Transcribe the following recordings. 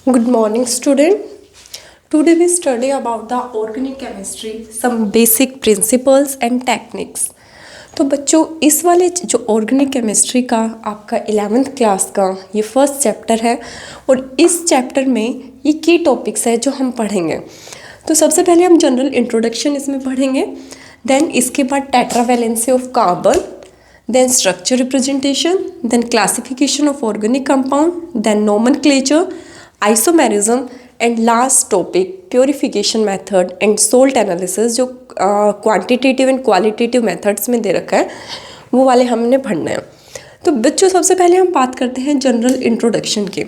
Good morning, student. Today we study about the organic chemistry, some basic principles and techniques. तो बच्चों इस वाले जो ऑर्गेनिक केमिस्ट्री का आपका 11th क्लास का ये फर्स्ट चैप्टर है और इस चैप्टर में ये की टॉपिक्स है जो हम पढ़ेंगे। तो सबसे पहले हम जनरल इंट्रोडक्शन इसमें पढ़ेंगे, देन इसके बाद tetravalency of carbon, then structure representation, then classification of organic compound, then nomenclature, isomerism, and last topic purification method and salt analysis जो quantitative and qualitative methods में दे रखा है वो वाले हमने पढ़ना है। तो बच्चों सबसे पहले हम बात करते हैं जनरल इंट्रोडक्शन की।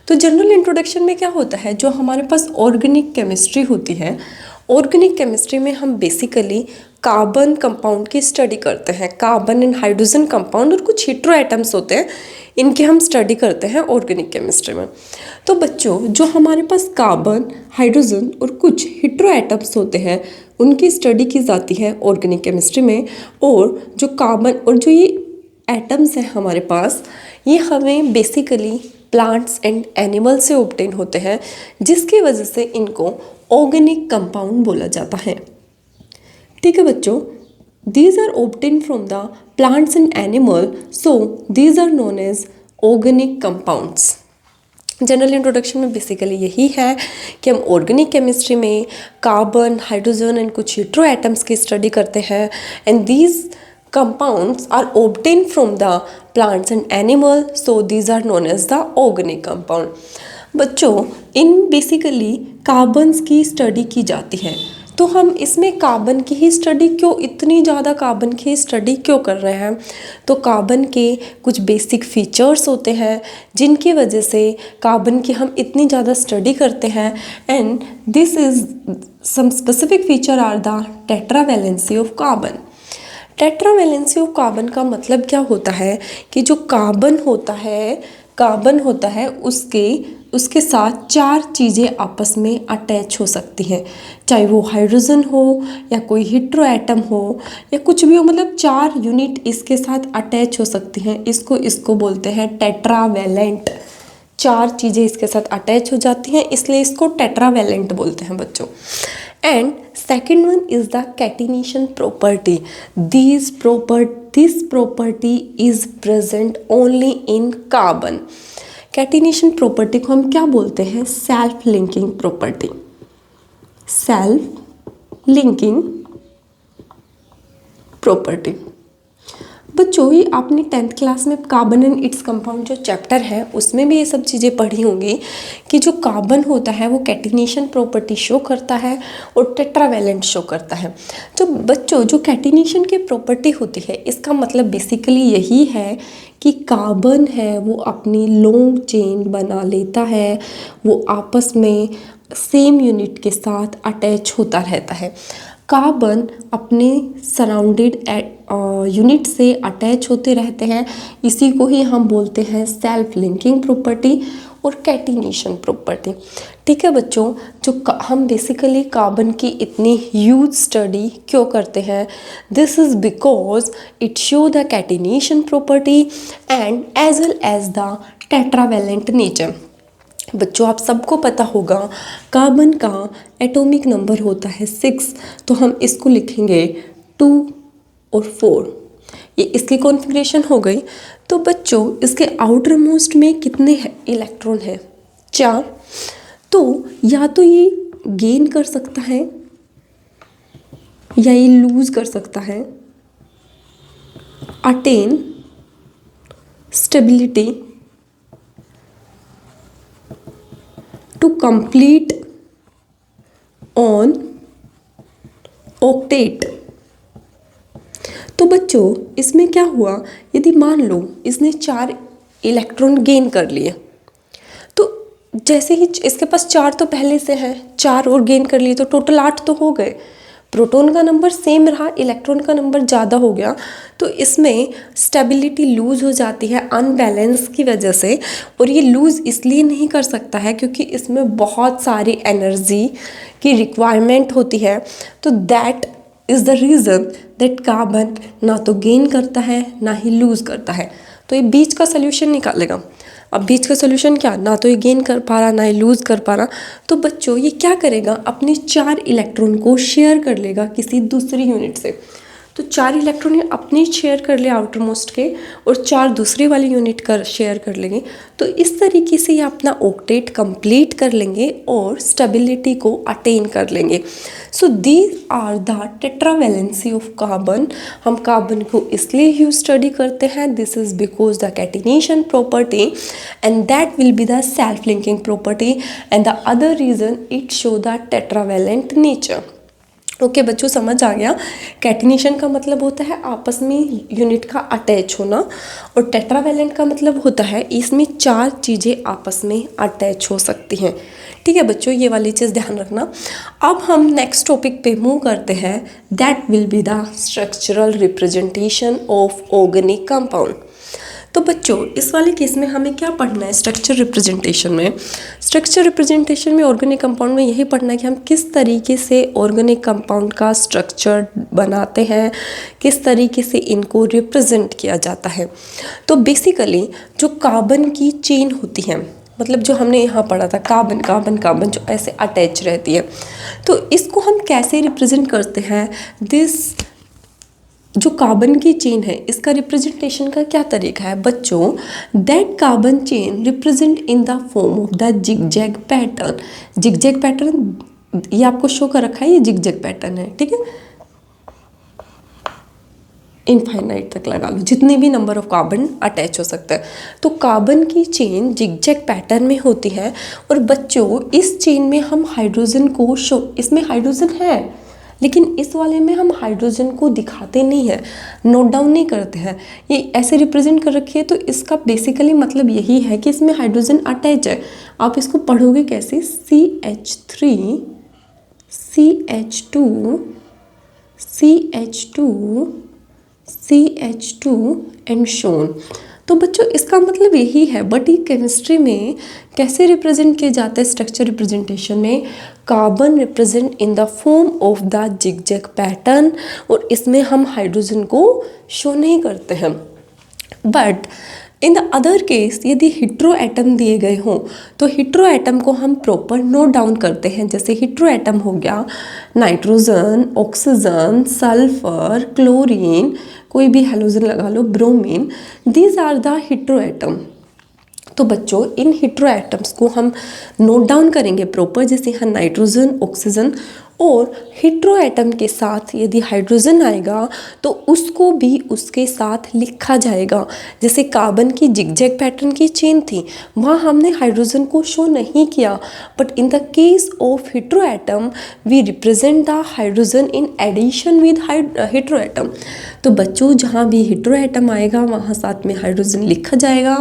तो जनरल इंट्रोडक्शन में क्या होता है, जो हमारे पास ऑर्गेनिक केमिस्ट्री होती है, ऑर्गेनिक केमिस्ट्री में हम बेसिकली कार्बन कंपाउंड की स्टडी करते हैं। कार्बन एंड हाइड्रोजन कंपाउंड और कुछ हीट्रो एटम्स होते हैं, इनकी हम स्टडी करते हैं ऑर्गेनिक केमिस्ट्री में। तो बच्चों जो हमारे पास कार्बन, हाइड्रोजन और कुछ हीट्रो एटम्स होते हैं उनकी स्टडी की जाती है ऑर्गेनिक केमिस्ट्री में। और जो कार्बन और जो ये एटम्स हैं हमारे पास, ये हमें बेसिकली प्लांट्स एंड एनिमल से ऑब्टेन होते हैं, जिसकी वजह से इनको ऑर्गेनिक कंपाउंड बोला जाता है। ठीक है बच्चों, these are obtained from the plants and animal, so these are known as organic compounds। General introduction में बेसिकली यही है कि हम ऑर्गेनिक केमिस्ट्री में कार्बन, हाइड्रोजन एंड कुछ हीट्रो एटम्स की स्टडी करते हैं, and these compounds are obtained from the plants and animal, so these are known as the organic compound। बच्चों इन बेसिकली कार्बन्स की स्टडी की जाती है, तो हम इसमें कार्बन की ही स्टडी क्यों, इतनी ज़्यादा कार्बन की स्टडी क्यों कर रहे हैं? तो कार्बन के कुछ बेसिक फीचर्स होते हैं जिनकी वजह से कार्बन की हम इतनी ज़्यादा स्टडी करते हैं, and this is some specific feature are the tetravalency of carbon. Tetravalency of carbon का मतलब क्या होता है कि जो कार्बन होता है उसके साथ चार चीज़ें आपस में अटैच हो सकती हैं, चाहे वो हाइड्रोजन हो या कोई हीट्रो एटम हो या कुछ भी हो, मतलब चार यूनिट इसके साथ अटैच हो सकती हैं। इसको बोलते हैं टेट्रावैलेंट। चार चीज़ें इसके साथ अटैच हो जाती हैं, इसलिए इसको टेट्रावैलेंट बोलते हैं बच्चों। And second one is the catenation property. This property is present only in carbon. Catenation property को हम क्या बोलते हैं? Self linking property. Self linking property. बच्चों ये आपने 10th क्लास में कार्बन एंड इट्स कंपाउंड जो चैप्टर है उसमें भी ये सब चीज़ें पढ़ी होंगी कि जो कार्बन होता है वो कैटिनेशन प्रॉपर्टी शो करता है और टेट्रावैलेंट शो करता है। तो बच्चों जो कैटिनेशन की प्रॉपर्टी होती है इसका मतलब बेसिकली यही है कि कार्बन है वो अपनी लॉन्ग चेन बना लेता है, वो आपस में सेम यूनिट के साथ अटैच होता रहता है। कार्बन अपने सराउंडेड यूनिट से अटैच होते रहते हैं, इसी को ही हम बोलते हैं सेल्फ लिंकिंग प्रॉपर्टी और कैटिनेशन प्रॉपर्टी। ठीक है बच्चों, जो हम बेसिकली कार्बन की इतनी ह्यूज स्टडी क्यों करते हैं? This is because it show the catenation property and as well as the tetravalent nature. बच्चों आप सबको पता होगा कार्बन का एटॉमिक नंबर होता है 6, तो हम इसको लिखेंगे 2 और 4। ये इसकी कॉन्फ़िगरेशन हो गई। तो बच्चों इसके आउटर मोस्ट में कितने इलेक्ट्रॉन हैं? 4। तो या तो ये गेन कर सकता है या ये लूज कर सकता है। Attain stability to complete on octet। तो बच्चों इसमें क्या हुआ, यदि मान लो इसने 4 इलेक्ट्रॉन गेन कर लिए, तो जैसे ही इसके पास 4 तो पहले से हैं, 4 और गेन कर लिए तो टोटल 8 तो हो गए। प्रोटॉन का नंबर सेम रहा, इलेक्ट्रॉन का नंबर ज़्यादा हो गया, तो इसमें स्टेबिलिटी लूज़ हो जाती है अनबैलेंस की वजह से। और ये लूज़ इसलिए नहीं कर सकता है क्योंकि इसमें बहुत सारी एनर्जी की रिक्वायरमेंट होती है। तो that is the reason that carbon ना तो गेन करता है ना ही लूज़ करता है। तो ये बीच का सोल्यूशन निकालेगा। अब बीच का सोल्यूशन क्या, ना तो ये गेन कर पा रहा ना ये लूज़ कर पा रहा, तो बच्चों ये क्या करेगा, अपने 4 इलेक्ट्रॉन को शेयर कर लेगा किसी दूसरी यूनिट से। तो 4 इलेक्ट्रॉन ये अपने शेयर कर ले आउटर मोस्ट के, और 4 दूसरी वाली यूनिट कर शेयर कर लेंगे। तो इस तरीके से ये अपना ऑक्टेट कंप्लीट कर लेंगे और स्टेबिलिटी को अटेन कर लेंगे। So these are the tetravalency of carbon. हम कार्बन को इसलिए यूज स्टडी करते हैं, this is because the catenation property and that will be the self linking property, and the other reason it show the tetravalent nature. Okay बच्चों, समझ आ गया। Catenation का मतलब होता है आपस में यूनिट का अटैच होना, और टेट्रावैलेंट का मतलब होता है इसमें 4 चीज़ें आपस में अटैच हो सकती हैं। ठीक है बच्चों, ये वाली चीज़ ध्यान रखना। अब हम नेक्स्ट टॉपिक पे मूव करते हैं, that will be the structural representation of organic compound. तो बच्चों इस वाले केस में हमें क्या पढ़ना है, स्ट्रक्चर रिप्रेजेंटेशन में। स्ट्रक्चर रिप्रेजेंटेशन में ऑर्गेनिक कंपाउंड में यही पढ़ना है कि हम किस तरीके से ऑर्गेनिक कंपाउंड का स्ट्रक्चर बनाते हैं, किस तरीके से इनको रिप्रेजेंट किया जाता है। तो बेसिकली जो कार्बन की चेन होती है, मतलब जो हमने यहाँ पढ़ा था कार्बन कार्बन कार्बन जो ऐसे अटैच रहती है, तो इसको हम कैसे रिप्रेजेंट करते हैं। दिस जो कार्बन की चेन है इसका रिप्रेजेंटेशन का क्या तरीका है बच्चों, that carbon chain represent in the form of the zigzag pattern. Zigzag pattern ये आपको शो कर रखा है, ये जिगजैग पैटर्न है, ठीक है। इनफाइनाइट तक लगा लो, जितने भी नंबर ऑफ कार्बन अटैच हो सकते हैं। तो कार्बन की चेन जिगजैग पैटर्न में होती है, और बच्चों इस चेन में हम हाइड्रोजन को शो, इसमें हाइड्रोजन है लेकिन इस वाले में हम हाइड्रोजन को दिखाते नहीं हैं, नोट डाउन नहीं करते हैं, ये ऐसे रिप्रेजेंट कर रखी है। तो इसका बेसिकली मतलब यही है कि इसमें हाइड्रोजन अटैच है। आप इसको पढ़ोगे कैसे, CH3 CH2 CH2 CH2 and shown. तो बच्चों इसका मतलब यही है, बट ये केमिस्ट्री में कैसे रिप्रेजेंट किए जाते हैं, स्ट्रक्चर रिप्रेजेंटेशन में carbon represent in the form of the zigzag pattern, और इसमें हम हाइड्रोजन को शो नहीं करते हैं। But in the other case यदि हिट्रो एटम दिए गए हों तो हिट्रो एटम को हम प्रॉपर नोट डाउन करते हैं। जैसे हिट्रो एटम हो गया नाइट्रोजन, ऑक्सीजन, सल्फर, क्लोरीन, कोई भी हेलोजन लगा लो, bromine, these are the hetero atom. तो बच्चों इन हिट्रो एटम्स को हम नोट डाउन करेंगे प्रॉपर, जैसे यहाँ नाइट्रोजन, ऑक्सीजन, और हिट्रो एटम के साथ यदि हाइड्रोजन आएगा तो उसको भी उसके साथ लिखा जाएगा। जैसे कार्बन की जिगजैग पैटर्न की चेन थी, वहाँ हमने हाइड्रोजन को शो नहीं किया, but in the case of hetero atom we represent the hydrogen in addition with hetero atom. तो बच्चों जहाँ भी हिट्रो एटम आएगा वहाँ साथ में हाइड्रोजन लिखा जाएगा,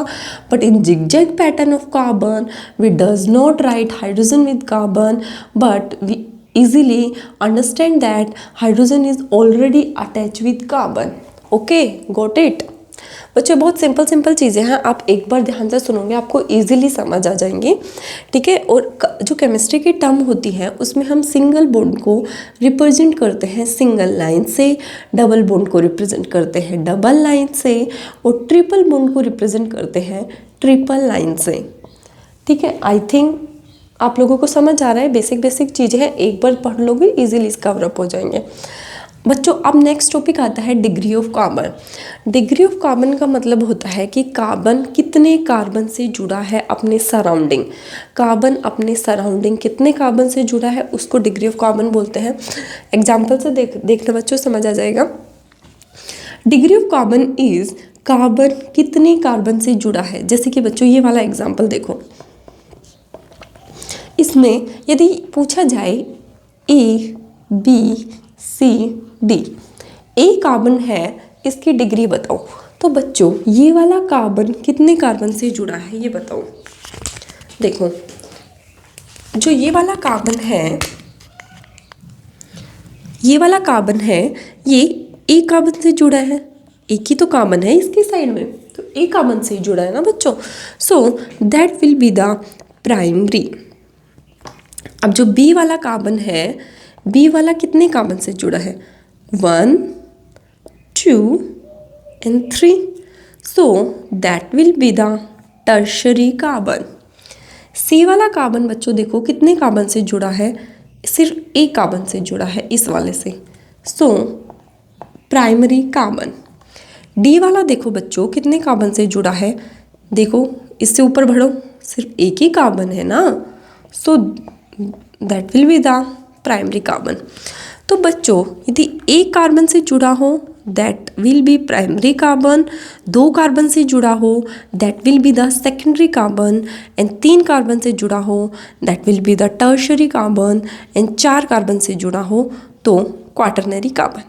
but in zigzag pattern of carbon we does not write hydrogen with carbon, but we easily understand that hydrogen is already attached with carbon. Okay, got it? बच्चों बहुत सिंपल चीज़ें हैं, आप एक बार ध्यान से सुनोगे आपको इजीली समझ आ जाएंगी, ठीक है। और जो केमिस्ट्री की टर्म होती है उसमें हम सिंगल बॉन्ड को रिप्रेजेंट करते हैं सिंगल लाइन से, डबल बॉन्ड को रिप्रेजेंट करते हैं डबल लाइन से, और ट्रिपल बॉन्ड को रिप्रेजेंट करते हैं ट्रिपल लाइन से, ठीक है। आई थिंक आप लोगों को समझ आ रहा है, बेसिक चीज़ें हैं, एक बार पढ़ लोगे इजीली कवर अप हो जाएंगे। बच्चों अब नेक्स्ट टॉपिक आता है degree of carbon. Degree of carbon का मतलब होता है कि कार्बन कितने कार्बन से जुड़ा है अपने सराउंडिंग। कार्बन अपने सराउंडिंग कितने कार्बन से जुड़ा है उसको डिग्री ऑफ कार्बन बोलते हैं। एग्जाम्पल से देखना बच्चों समझ आ जाएगा। Degree of carbon is carbon कितने कार्बन से जुड़ा है। जैसे कि बच्चों ये वाला एग्जाम्पल देखो, इसमें यदि पूछा जाए A, B, C, D, A carbon है, इसकी डिग्री बताओ, तो बच्चों ये वाला कार्बन कितने कार्बन से जुड़ा है ये बताओ। देखो जो ये वाला कार्बन है, ये वाला कार्बन है, ये A कार्बन से जुड़ा है, एक ही तो कार्बन है इसके साइड में, तो A कार्बन से जुड़ा है ना बच्चों। सो that will be the primary. अब जो B वाला कार्बन है, B वाला कितने कार्बन से जुड़ा है, 1, 2 and 3, so that will be the tertiary carbon. C वाला कार्बन बच्चों देखो कितने कार्बन से जुड़ा है, सिर्फ एक कार्बन से जुड़ा है इस वाले से, सो प्राइमरी कार्बन। डी वाला देखो बच्चों कितने कार्बन से जुड़ा है, देखो इससे ऊपर बढ़ो, सिर्फ एक ही कार्बन है ना, सो that will be the primary carbon. तो बच्चों यदि एक कार्बन से जुड़ा हो that will be primary carbon, दो कार्बन से जुड़ा हो that will be the secondary carbon, and तीन कार्बन से जुड़ा हो that will be the tertiary carbon, and चार कार्बन से जुड़ा हो तो क्वाटरनरी कार्बन।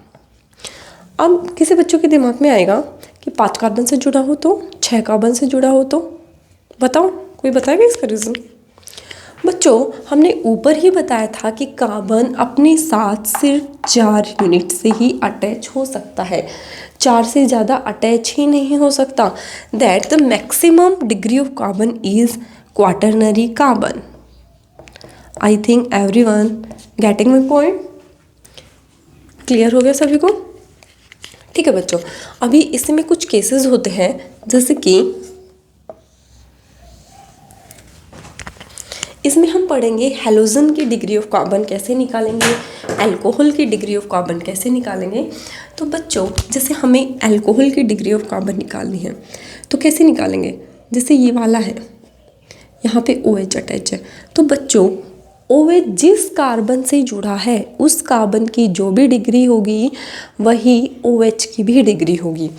अब किसी बच्चों के दिमाग में आएगा कि 5 कार्बन से जुड़ा हो तो, 6 कार्बन से जुड़ा हो तो, बताओ कोई बताएगा इसका रीज़न? बच्चों हमने ऊपर ही बताया था कि कार्बन अपने साथ सिर्फ 4 यूनिट से ही अटैच हो सकता है, 4 से ज़्यादा अटैच ही नहीं हो सकता। That the maximum degree of carbon is quaternary carbon. I think everyone getting my point? Clear हो गया सभी को? ठीक है बच्चों, अभी इसमें कुछ केसेस होते हैं, जैसे कि इसमें हम पढ़ेंगे हैलोजन की डिग्री ऑफ कार्बन कैसे निकालेंगे, अल्कोहल की डिग्री ऑफ कार्बन कैसे निकालेंगे। तो बच्चों जैसे हमें अल्कोहल की डिग्री ऑफ कार्बन निकालनी है तो कैसे निकालेंगे, जैसे ये वाला है, यहाँ पे OH अटैच है, तो बच्चों OH जिस कार्बन से जुड़ा है उस कार्बन की जो भी डिग्री होगी वही OH की भी डिग्री होगी।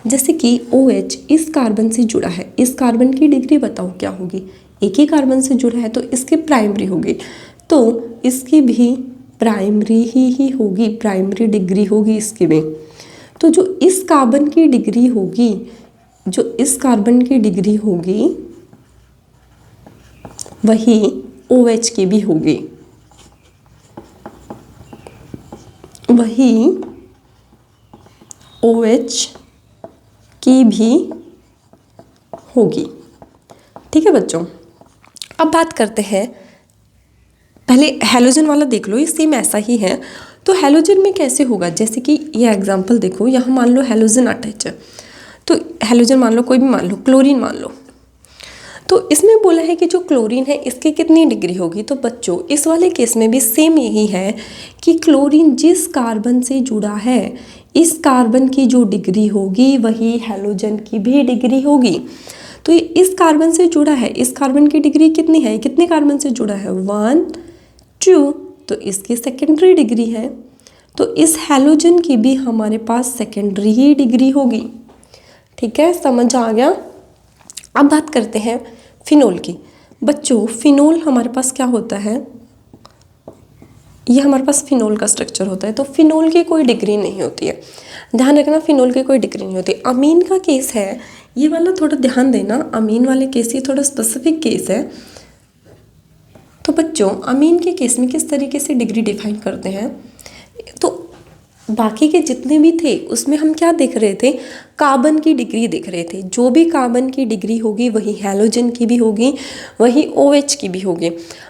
जैसे कि OH इस कार्बन से जुड़ा है, इस कार्बन की डिग्री बताओ क्या होगी, एक ही कार्बन से जुड़ा है तो इसकी प्राइमरी होगी, तो इसकी भी प्राइमरी ही होगी, प्राइमरी डिग्री होगी इसकी भी। तो जो इस कार्बन की डिग्री होगी, जो इस कार्बन की डिग्री होगी वही OH की भी होगी, वही OH की भी होगी। ठीक है बच्चों, अब बात करते हैं, पहले हैलोजन वाला देख लो, ये सेम ऐसा ही है। तो हैलोजन में कैसे होगा, जैसे कि ये एग्जांपल देखो, यहाँ मान लो हैलोजन अटैच है, तो हैलोजन मान लो, कोई भी मान लो, क्लोरीन मान लो, तो इसमें बोला है कि जो क्लोरीन है इसकी कितनी डिग्री होगी। तो बच्चों इस वाले केस में भी सेम यही है कि क्लोरीन जिस कार्बन से जुड़ा है इस कार्बन की जो डिग्री होगी वही हैलोजन की भी डिग्री होगी। तो ये इस कार्बन से जुड़ा है, इस कार्बन की डिग्री कितनी है, कितने कार्बन से जुड़ा है, 1 2, तो इसकी सेकेंडरी डिग्री है, तो इस हैलोजन की भी हमारे पास सेकेंडरी ही डिग्री होगी। ठीक है, समझ आ गया? अब बात करते हैं फिनोल की। बच्चों फिनोल हमारे पास क्या होता है, ये हमारे पास फिनोल का स्ट्रक्चर होता है, तो फिनोल की कोई डिग्री नहीं होती है, ध्यान रखना, फिनोल की कोई डिग्री नहीं होती। अमीन का केस है, ये वाला थोड़ा ध्यान देना, अमीन वाले केस ये थोड़ा स्पेसिफिक केस है। तो बच्चों अमीन के केस में किस तरीके से डिग्री डिफाइन करते हैं, तो बाकी के जितने भी थे उसमें हम क्या देख रहे थे, कार्बन की डिग्री देख रहे थे, जो भी कार्बन की डिग्री होगी वही हैलोजन की भी होगी, वही OH की भी होगी।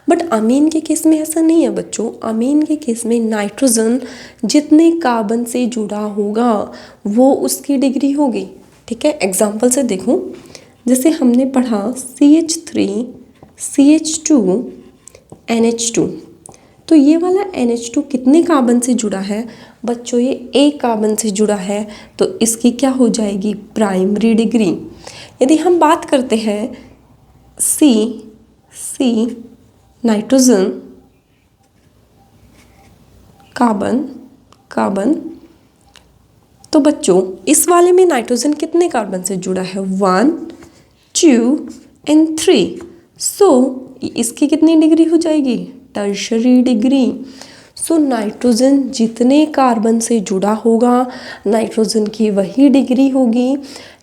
बट अमीन के केस में ऐसा नहीं है बच्चों, अमीन के केस में नाइट्रोजन जितने कार्बन से जुड़ा होगा वो उसकी डिग्री होगी। ठीक है, एग्जाम्पल से देखूं, जैसे हमने पढ़ा CH3 CH2 NH2, तो ये वाला NH2 कितने कार्बन से जुड़ा है बच्चों, ये एक कार्बन से जुड़ा है, तो इसकी क्या हो जाएगी, प्राइमरी डिग्री। यदि हम बात करते हैं C नाइट्रोजन कार्बन, तो बच्चों इस वाले में नाइट्रोजन कितने कार्बन से जुड़ा है, 1 2 एंड 3, सो इसकी कितनी डिग्री हो जाएगी, टर्शरी डिग्री। सो नाइट्रोजन जितने कार्बन से जुड़ा होगा नाइट्रोजन की वही डिग्री होगी।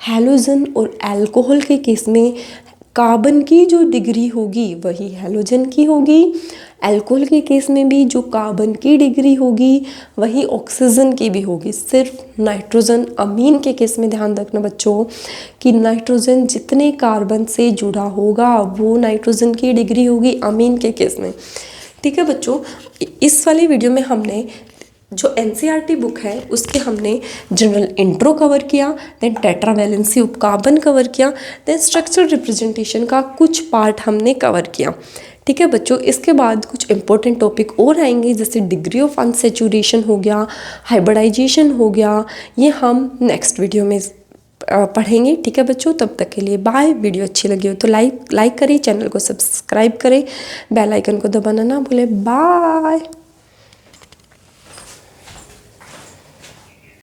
हैलोजन और अल्कोहल के केस में कार्बन की जो डिग्री होगी वही हैलोजन की होगी, अल्कोहल के केस में भी जो कार्बन की डिग्री होगी वही ऑक्सीजन की भी होगी। सिर्फ नाइट्रोजन अमीन के केस में ध्यान रखना बच्चों कि नाइट्रोजन जितने कार्बन से जुड़ा होगा वो नाइट्रोजन की डिग्री होगी अमीन के केस में। ठीक है बच्चों, इस वाली वीडियो में हमने जो एनसीईआरटी बुक है उसके हमने जनरल इंट्रो कवर किया, then tetravalency of carbon cover किया, देन स्ट्रक्चरल रिप्रेजेंटेशन का कुछ पार्ट हमने कवर किया। ठीक है बच्चों, इसके बाद कुछ इंपॉर्टेंट टॉपिक और आएंगे, जैसे डिग्री ऑफ अनसेचुरेशन हो गया, हाइब्रिडाइजेशन हो गया, ये हम नेक्स्ट वीडियो में पढ़ेंगे। ठीक है बच्चों, तब तक के लिए बाय। वीडियो अच्छी लगी हो तो लाइक करें, चैनल को सब्सक्राइब करें, बेल आइकन को दबाना ना भूलें। बाय।